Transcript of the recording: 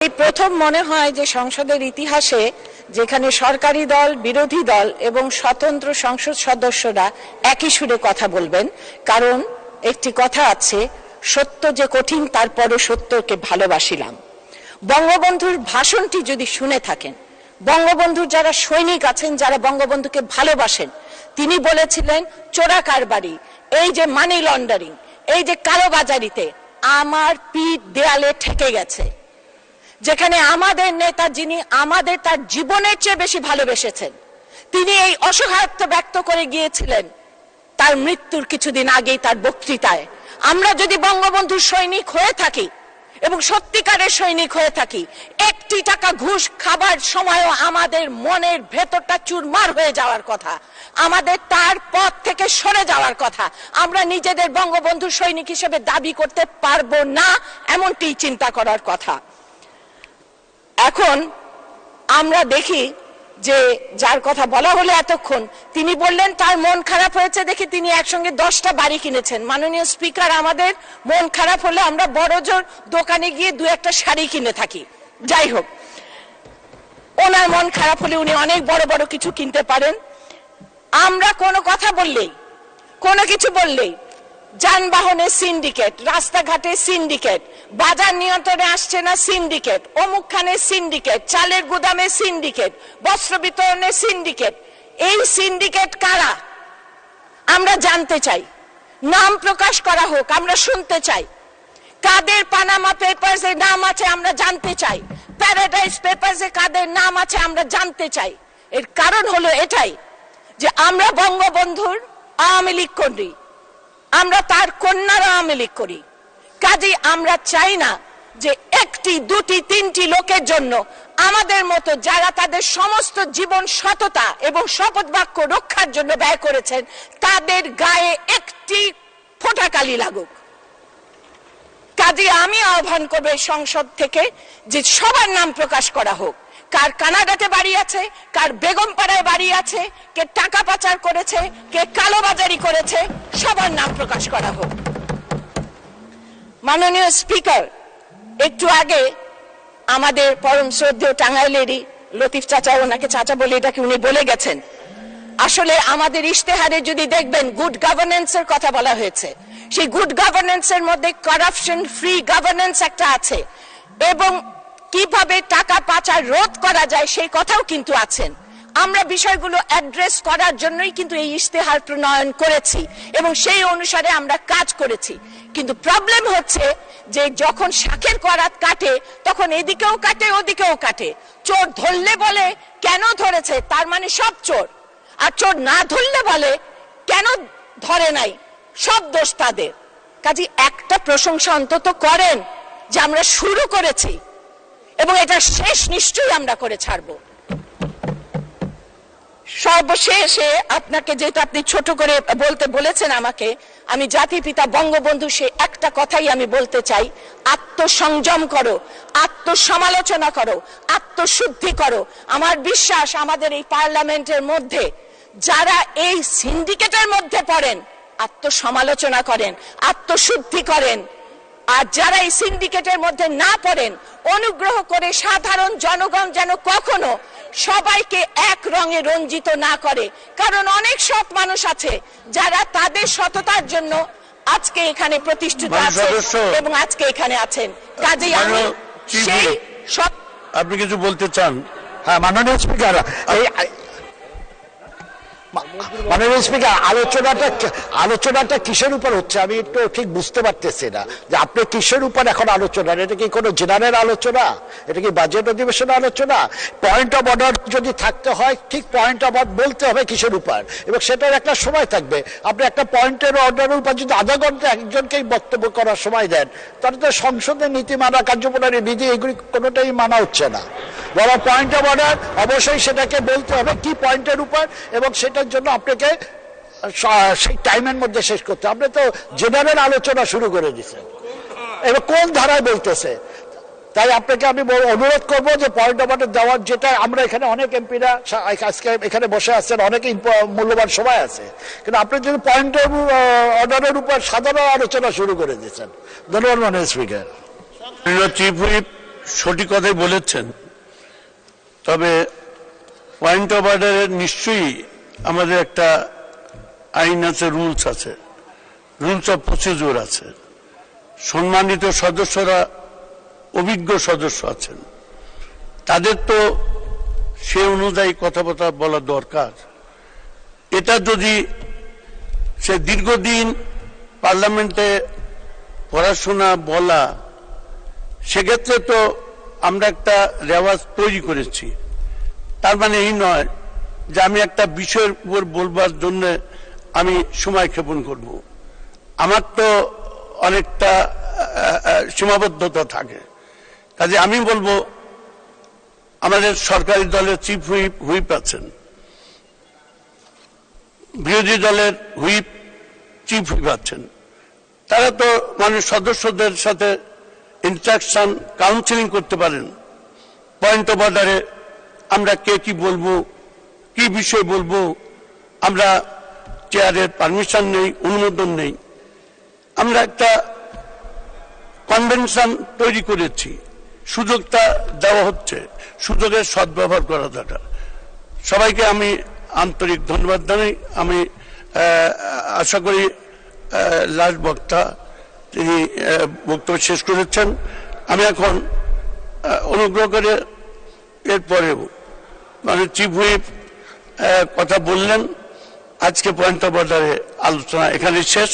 এই প্রথম মনে হয় যে সংসদের ইতিহাসে যেখানে সরকারি দল, বিরোধী দল এবং স্বতন্ত্র সংসদ সদস্যরা একই সুরে কথা বলবেন। কারণ একটি কথা আছে, সত্য যে কঠিন তারপরে সত্যকে ভালোবাসিলাম। বঙ্গবন্ধুর ভাষণটি যদি শুনে থাকেন, বঙ্গবন্ধুর যারা সৈনিক আছেন, যারা বঙ্গবন্ধুকে ভালোবাসেন, তিনি বলেছিলেন চোরা কারবারি, এই যে মানি লন্ডারিং, এই যে কালোবাজারিতে আমার পিঠ দেয়ালে ঠেকে গেছে। যেখানে আমাদের নেতা, যিনি আমাদের তার জীবনের চেয়ে বেশি ভালোবেসেছেন, তিনি এই অসহায়ত্ব ব্যক্ত করে গিয়েছিলেন তার মৃত্যুর কিছুদিন আগেই তার বক্তৃতায়। আমরা যদি বঙ্গবন্ধুর সৈনিক হয়ে থাকি এবং সত্যিকারের সৈনিক হয়ে থাকি, একটি টাকা ঘুষ খাবার সময়ও আমাদের মনের ভেতরটা চুরমার হয়ে যাওয়ার কথা, আমাদের তার পথ থেকে সরে যাওয়ার কথা। আমরা নিজেদের বঙ্গবন্ধুর সৈনিক হিসেবে দাবি করতে পারবো না, এমনটি চিন্তা করার কথা। এখন আমরা দেখি যে যার কথা বলা হলো এতক্ষণ, তিনি বললেন তার মন খারাপ হয়েছে দেখে তিনি একসঙ্গে 10টা বাড়ি কিনেছেন। মাননীয় স্পিকার, আমাদের মন খারাপ হলে আমরা বড়জোর দোকানে গিয়ে 2-1টা শাড়ি কিনে থাকি। যাই হোক, ওনার মন খারাপ হলে উনি অনেক বড় বড় কিছু কিনতে পারেন। আমরা কোনো কথা বললেই, কোনো কিছু বললেই যানবাহনের সিন্ডিকেট, রাস্তাঘাটে সিন্ডিকেট, বাজার নিয়ন্ত্রণে আসছে না সিন্ডিকেট, অমুকখানে সিন্ডিকেট, চালের গুদামে সিন্ডিকেট, বস্ত্র বিতরণের সিন্ডিকেট। এই সিন্ডিকেট কারা আমরা জানতে চাই, নাম প্রকাশ করা হোক, আমরা শুনতে চাই। কাদের পানামা পেপারস এর নাম আছে আমরা জানতে চাই, প্যারাডাইস পেপারস এ কাদের নাম আছে আমরা জানতে চাই। এর কারণ হলো এটাই যে আমরা বঙ্গবন্ধুর আওয়ামী লীগ করি, আমরা তার কন্যার আওয়ামী লীগ করি। কাজেই আমরা চাই না যে 1টি, 2টি, 3টি লোকের জন্য আমাদের মতো যারা তাদের সমস্ত জীবন সততা এবং শপথ বাক্য রক্ষার জন্য ব্যয় করেছেন, তাদের গায়ে একটি ফোঁটা কালি লাগুক। কাজেই আমি আহ্বান করব সংসদ থেকে যে সবার নাম প্রকাশ করা হোক। কার কানাডাতে বাড়ি আছে, কার বেগমপাড়ায় বাড়ি আছে, কে টাকা পাচার করেছে, কে কালোবাজারি করেছে, সবার নাম প্রকাশ করা হোক। মাননীয় স্পিকার, একটু আগে আমাদের পরম শ্রদ্ধেয় টাঙ্গাইলেরই লতিফ চাচা, ওনাকে চাচা বলে এটাকে উনি বলে গেছেন। আসলে আমাদের ইশতেহারে যদি দেখবেন গুড গভর্নেন্স এর কথা বলা হয়েছে, সেই গুড গভর্নেন্স এর মধ্যে কারাপশন ফ্রি গভর্নেন্স একটা আছে এবং কিভাবে টাকা পাচার রোধ করা যায় সেই কথাও কিন্তু আছেন। আমরা বিষয়গুলো অ্যাড্রেস করার জন্যই কিন্তু এই ইশতেহার প্রণয়ন করেছি এবং সেই অনুসারে আমরা কাজ করেছি। কিন্তু প্রবলেম হচ্ছে যে যখন শাকের করাত কাটে তখন এদিকেও কাটে ওদিকেও কাটে। চোর ধরলে বলে কেন ধরেছে, তার মানে সব চোর, আর চোর না ধরলে বলে কেন ধরে নাই, সব দোষ তাদের। কাজে একটা প্রশংসা অন্তত করেন যে আমরা শুরু করেছি এবং এটা শেষ নিশ্চয়ই আমরা করে ছাড়বো। সর্বশেষে আপনাকে, যেহেতু আপনি ছোট করে বলতে বলেছেন আমাকে, আমি জাতির পিতা বঙ্গবন্ধু সে একটা কথাই আমি বলতে চাই, আত্মসংযম করো, আত্মসমালোচনা করো, আত্মশুদ্ধি করো। আমার বিশ্বাস আমাদের এই পার্লামেন্টের মধ্যে যারা এই সিন্ডিকেটের মধ্যে পড়েন, আত্মসমালোচনা করেন, আত্মশুদ্ধি করেন, আর যারা এই সিন্ডিকেটের মধ্যে না পড়েন, অনুগ্রহ করে সাধারণ জনগণ যেন কখনো সবাইকে এক রঙে রঞ্জিত না করে। কারণ অনেক সৎ মানুষ আছে যারা তাদের সততার জন্য আজকে এখানে প্রতিষ্ঠিত আছে এবং আজকে এখানে আছেন। কাজেই আমি সেই সব। আপনি কিছু বলতে চান? হ্যাঁ, মাননীয় স্পিকার, মাননীয় স্পিকার, আলোচনাটা কিসের উপর হচ্ছে আমি একটু ঠিক বুঝতে পারতেছি না যে আপনি কিসের উপর এখন আলোচনা। এটা কি কোনো জেনারেল আলোচনা? এটা কি বাজেট অধিবেশন আলোচনা? পয়েন্ট অফ অর্ডার যদি থাকতে হয়, ঠিক পয়েন্ট অফ অর্ডার বলতে হবে কিসের উপর, এবং সেটার একটা সময় থাকবে। আপনি একটা পয়েন্টের অর্ডারের উপর যদি আধা ঘন্টা একজনকেই বক্তব্য করার সময় দেন, তাহলে তো সংসদের নীতিমালা, কার্যপ্রণালী, বিধি এগুলি কোনোটাই মানা হচ্ছে না। বড় পয়েন্ট অফ অর্ডার অবশ্যই সেটাকে বলতে হবে কি পয়েন্টের উপর, এবং সেটার জন্য আপনাকে সেই টাইমের মধ্যে শেষ করতে। আপনি তো জেনারেল আলোচনা শুরু করে দিচ্ছেন, এবার কোন ধারায় বলতেছে। তাই আপনাকে আমি অনুরোধ করবো যে পয়েন্ট অফ অর্ডার দেওয়ার, যেটা আমরা এখানে অনেক এমপিরা আজকে এখানে বসে আছেন, অনেকেই মূল্যবান সময় আছে, কিন্তু আপনি যদি পয়েন্ট অফ অর্ডারের উপর সাধারণ আলোচনা শুরু করে দিচ্ছেন। ধন্যবাদ মাননীয় স্পিকার। চিফ হুইপ সঠিক কথাই বলেছেন, তবে পয়েন্ট অফ অর্ডারের নিশ্চয়ই আমাদের একটা আইন আছে, রুলস আছে, রুলস অফ প্রসিডিউর আছে। সম্মানিত সদস্যরা, অভিজ্ঞ সদস্য আছেন, তাদের তো সে অনুযায়ী কথাবার্তা বলা দরকার। এটা যদি সে দীর্ঘদিন পার্লামেন্টে পড়াশোনা বলা, সেক্ষেত্রে তো আমরা একটা রেওয়াজ তৈরি করেছি। তার মানে এই নয় যে আমি একটা বিষয়ের উপর বলবার জন্য আমি সময় ক্ষেপণ করব। আমার তো অনেকটা সীমাবদ্ধতা থাকে। কাজে আমি বলবো, আমাদের সরকারি দলের চিফ হুইপ আছেন, বিরোধী দলের হুইপ চিফ হুইপ আছেন, তারা তো সদস্যদের সাথে ইন্টারাকশন, কাউন্সিলিং করতে পারেন। পয়েন্ট অফ অর্ডারে আমরা কে কি বলবো, কি বিষয় বলবো, আমরা চেয়ারের পারমিশন নেই, অনুমোদন নেই। আমরা একটা কনভেনশন তৈরি করেছি, সুযোগটা দেওয়া হচ্ছে, সুযোগের সদ্ব্যবহার করা দরকার। সবাইকে আমি আন্তরিক ধন্যবাদ জানাই। আমি আশা করি লাস্ট বক্তা তিনি বক্তব্য শেষ করেছেন। আমি এখন অনুগ্রহ করে এরপরেও চিফ হুইপ কথা বললেন, আজকে পয়েন্ট অফ অর্ডারে আলোচনা এখানে শেষ।